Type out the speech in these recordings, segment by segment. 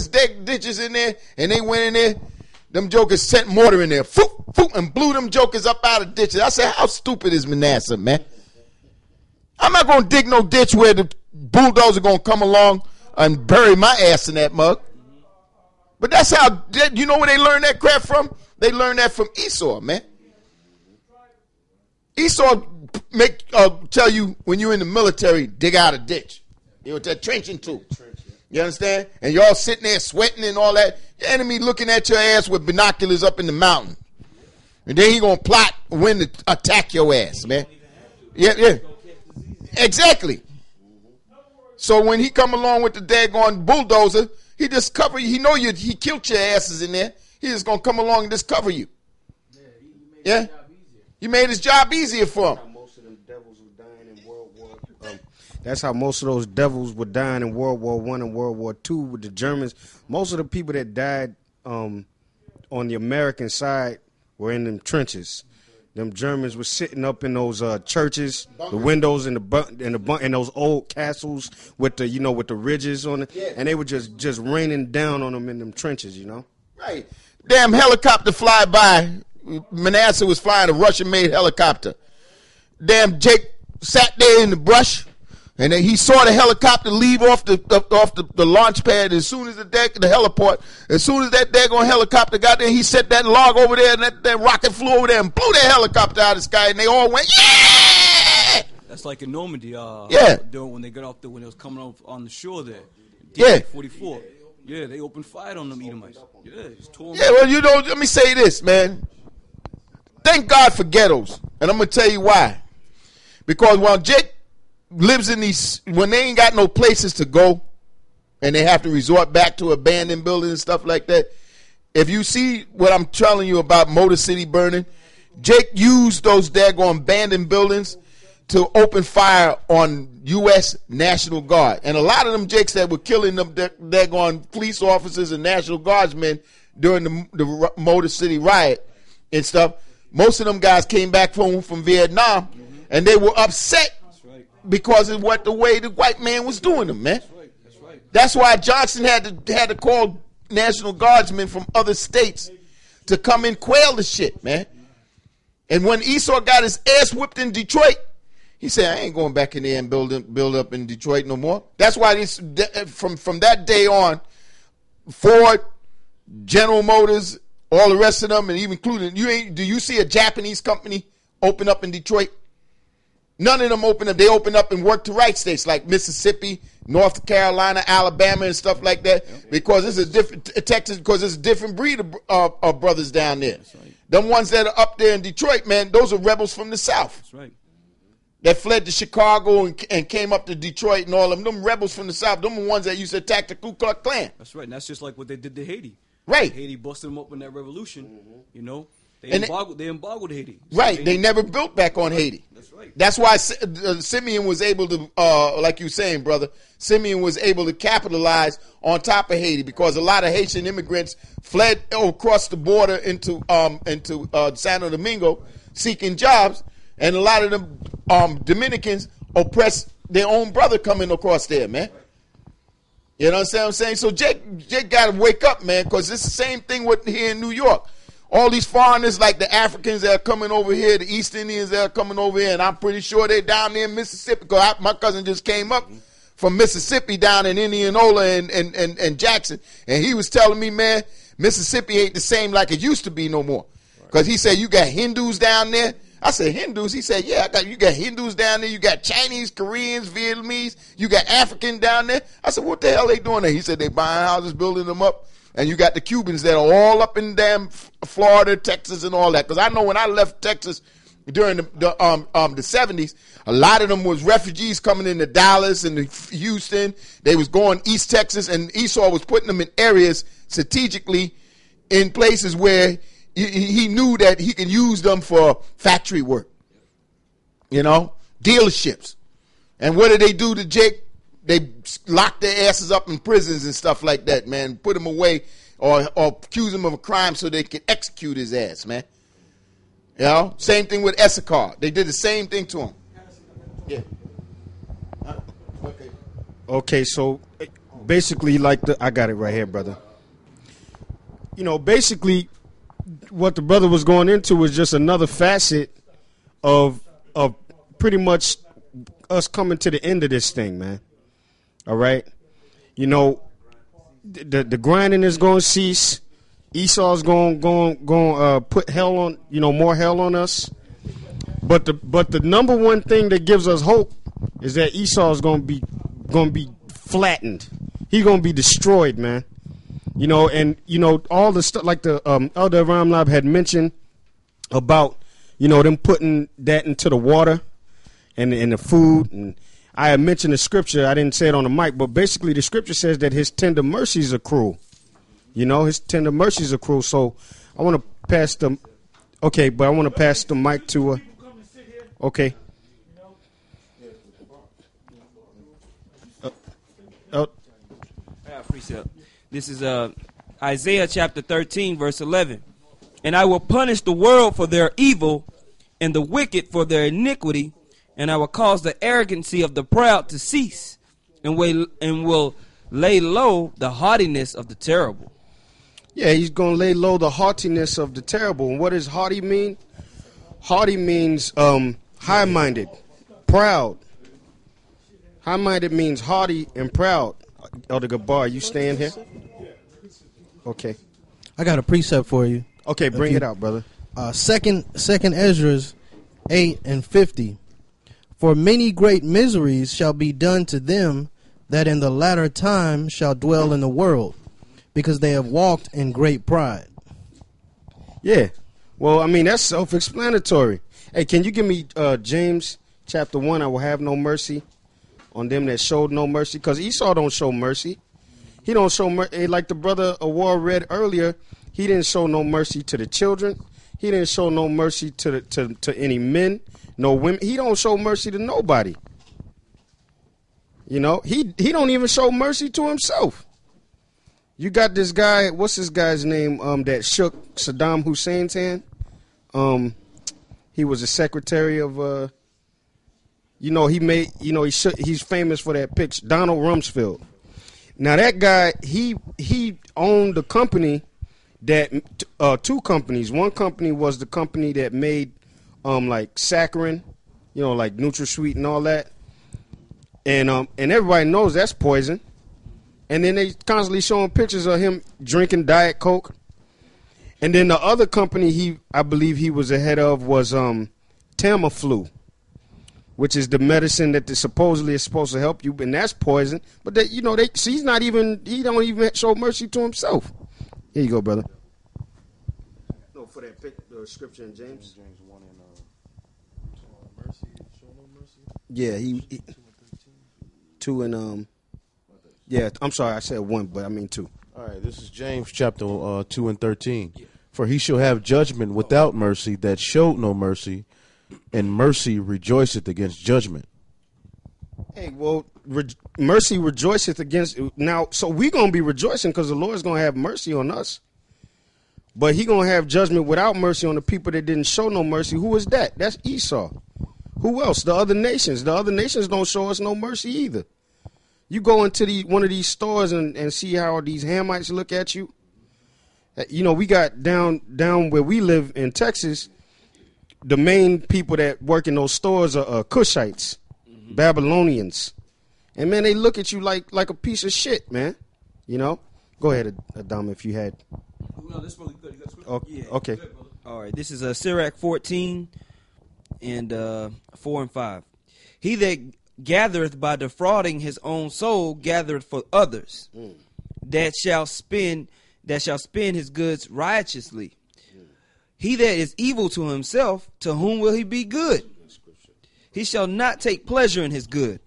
darkest ditches in there, and they went in there. Them jokers sent mortar in there, foop, foop, and blew them jokers up out of ditches. I said, how stupid is Manasseh, man? I'm not going to dig no ditch where the bulldozer going to come along and bury my ass in that mug. But that's how, you know where they learned that crap from? They learned that from Esau, man. Esau tell you when you're in the military, dig out a ditch. You know, with that trenching tool. You understand? And y'all sitting there sweating and all that. Your enemy looking at your ass with binoculars up in the mountain. And then he going to plot when to attack your ass, man. Yeah. Exactly. So when he come along with the daggone bulldozer, he just cover you. He know you. He killed your asses in there. He just going to come along and just cover you. Yeah? You made his job easier for him. That's how most of those devils were dying in World War I and World War II with the Germans. Most of the people that died on the American side were in them trenches. Them Germans were sitting up in those churches, the windows in those old castles with the with the ridges on it, and they were just raining down on them in them trenches, Right. Damn helicopter fly by. Manasseh was flying a Russian-made helicopter. Damn Jake sat there in the brush. And then he saw the helicopter leave off the launch pad as soon as the heliport. As soon as that daggone helicopter got there, he set that log over there, and that rocket flew over there and blew that helicopter out of the sky, and they all went, yeah! That's like in Normandy. When they got off when they was coming off on the shore there. Yeah. 44. Yeah, they opened fire on them Edomites. Yeah, it's torn. Yeah, well, let me say this, man. Thank God for ghettos, and I'm gonna tell you why. Because while Jake lives in these, when they ain't got no places to go and they have to resort back to abandoned buildings and stuff like that, if you see what I'm telling you about Motor City burning, Jake used those daggone abandoned buildings to open fire on U.S. National Guard. And a lot of them Jakes that were killing them daggone police officers and National Guardsmen during the Motor City riot and stuff, most of them guys came back from Vietnam, and they were upset because of the way the white man was doing them, man. That's right. That's why Johnson had to call National Guardsmen from other states to come and quail the shit, man. And when Esau got his ass whipped in Detroit, he said, I ain't going back in there and build up in Detroit no more. That's why from that day on, Ford, General Motors, all the rest of them, and even including do you see a Japanese company open up in Detroit? None of them open up. They open up and work to right states like Mississippi, North Carolina, Alabama, and stuff like that. Because it's a different Texas. Because it's a different breed of brothers down there. Right. Them ones that are up there in Detroit, man, those are rebels from the South. That's right. That fled to Chicago and came up to Detroit and all of them. Them rebels from the South. Them are the ones that used to attack the Ku Klux Klan. That's right. And that's just like what they did to Haiti. Right. Haiti busted them up in that revolution. They embargoed Haiti. So right. They never built back on Haiti. That's right. That's why Simeon was able to, like you were saying, brother, Simeon was able to capitalize on top of Haiti because a lot of Haitian immigrants fled across the border into Santo Domingo seeking jobs, and a lot of them Dominicans oppressed their own brother coming across there, man. You know what I'm saying? So Jake got to wake up, man, because it's the same thing with here in New York. All these foreigners, like the Africans that are coming over here, the East Indians that are coming over here, and I'm pretty sure they're down there in Mississippi, because my cousin just came up from Mississippi down in Indianola and Jackson, and he was telling me, man, Mississippi ain't the same like it used to be no more. Because he said, you got Hindus down there. I said, Hindus? He said, yeah, you got Hindus down there. You got Chinese, Koreans, Vietnamese. You got African down there. I said, what the hell they doing there? He said, they buying houses, building them up. And you got the Cubans that are all up in damn Florida, Texas, and all that. Because I know when I left Texas during the 70s, a lot of them was refugees coming into Dallas and Houston. They was going East Texas, and Esau was putting them in areas strategically in places where he knew that he can use them for factory work, dealerships. And what did they do to Jake? They locked their asses up in prisons and stuff like that, man. Put him away or accuse him of a crime so they could execute his ass, man. Same thing with Issachar. They did the same thing to him. Yeah. Okay, so basically like I got it right here, brother. You know, basically what the brother was going into was just another facet of pretty much us coming to the end of this thing, man. All right? You know, the grinding is going to cease. Esau's going put hell on, you know, more hell on us. But the number one thing that gives us hope is that Esau's going to be flattened. He's going to be destroyed, man. You know, and you know all the stuff like the Elder Ramlab had mentioned about, you know, them putting that into the water and the food. And I had mentioned the scripture. I didn't say it on the mic, but basically the scripture says that his tender mercies are cruel. You know, his tender mercies are cruel. So I want to pass the, okay, but I want to pass the mic to, okay. I got a precept. This is Isaiah chapter 13, verse 11. And I will punish the world for their evil and the wicked for their iniquity, and I will cause the arrogancy of the proud to cease, and will lay low the haughtiness of the terrible. Yeah, he's going to lay low the haughtiness of the terrible. And what does haughty mean? Haughty means high-minded, proud. High-minded means haughty and proud. Elder Gabar, you staying here? Okay. I got a precept for you. Okay, bring it out, brother. Second Esdras 8:50. For many great miseries shall be done to them that in the latter time shall dwell in the world, because they have walked in great pride. Yeah. Well, I mean, that's self-explanatory. Hey, can you give me James chapter 1? I will have no mercy on them that showed no mercy. Because Esau don't show mercy. He don't show mercy. Like the brother Awar read earlier, he didn't show no mercy to the children. He didn't show no mercy to any men, no women. He don't show mercy to nobody. You know, he don't even show mercy to himself. You got this guy, what's this guy's name, that shook Saddam Hussein's hand? He was a secretary of, you know, he's famous for that picture, Donald Rumsfeld. Now that guy, he owned a company that, two companies. One company was the company that made, like saccharin, you know, like NutraSweet and all that. And everybody knows that's poison. And then they constantly showing pictures of him drinking Diet Coke. And then the other company I believe he was the head of was Tamiflu, which is the medicine that supposedly is supposed to help you, and that's poison. But they, you know, he don't even show mercy to himself. Here you go, brother. No, for that scripture in James. James 1 and mercy, show no mercy. Yeah, he 2 and yeah, I'm sorry, I said 1, but I mean 2. All right, this is James chapter 2 and 13. For he shall have judgment without mercy that showed no mercy, and mercy rejoiceth against judgment. Hey, well, mercy rejoiceth against. Now, so we're going to be rejoicing because the Lord's going to have mercy on us. But he going to have judgment without mercy on the people that didn't show no mercy. Who is that? That's Esau. Who else? The other nations. The other nations don't show us no mercy either. You go into one of these stores and see how these Hamites look at you. You know, we got down where we live in Texas, the main people that work in those stores are Cushites, Babylonians. And, man, they look at you like a piece of shit, man. You know? Go ahead, Adam, if you had. No, this really good. Okay. Yeah, okay. Good, all right, this is Sirach 14 and 4 and 5. He that gathereth by defrauding his own soul gathereth for others, that shall spend his goods righteously. He that is evil to himself, to whom will he be good? He shall not take pleasure in his goods.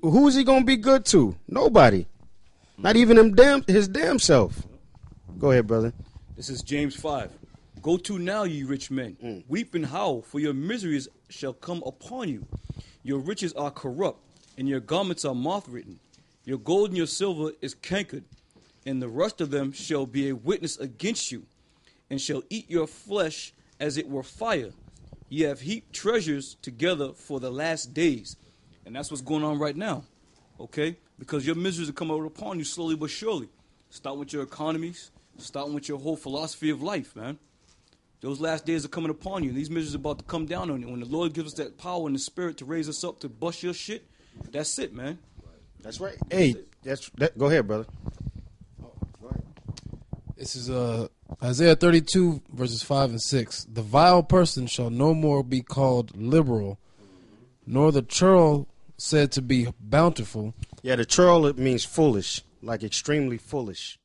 Who is he going to be good to? Nobody. Not even his damn self. Go ahead, brother. This is James 5. Go to now, ye rich men. Weep and howl, for your miseries shall come upon you. Your riches are corrupt, and your garments are moth-written. Your gold and your silver is cankered, and the rust of them shall be a witness against you, and shall eat your flesh as it were fire. Ye have heaped treasures together for the last days. And that's what's going on right now. Okay? because your miseries are coming upon you slowly but surely. Starting with your economies, starting with your whole philosophy of life, man. Those last days are coming upon you. These miseries are about to come down on you. When the Lord gives us that power and the spirit to raise us up to bust your shit, that's it, man. That's right. Hey, go ahead, brother. This is Isaiah 32, verses 5 and 6. The vile person shall no more be called liberal, nor the churl said to be bountiful. Yeah, the churl, it means foolish, like extremely foolish.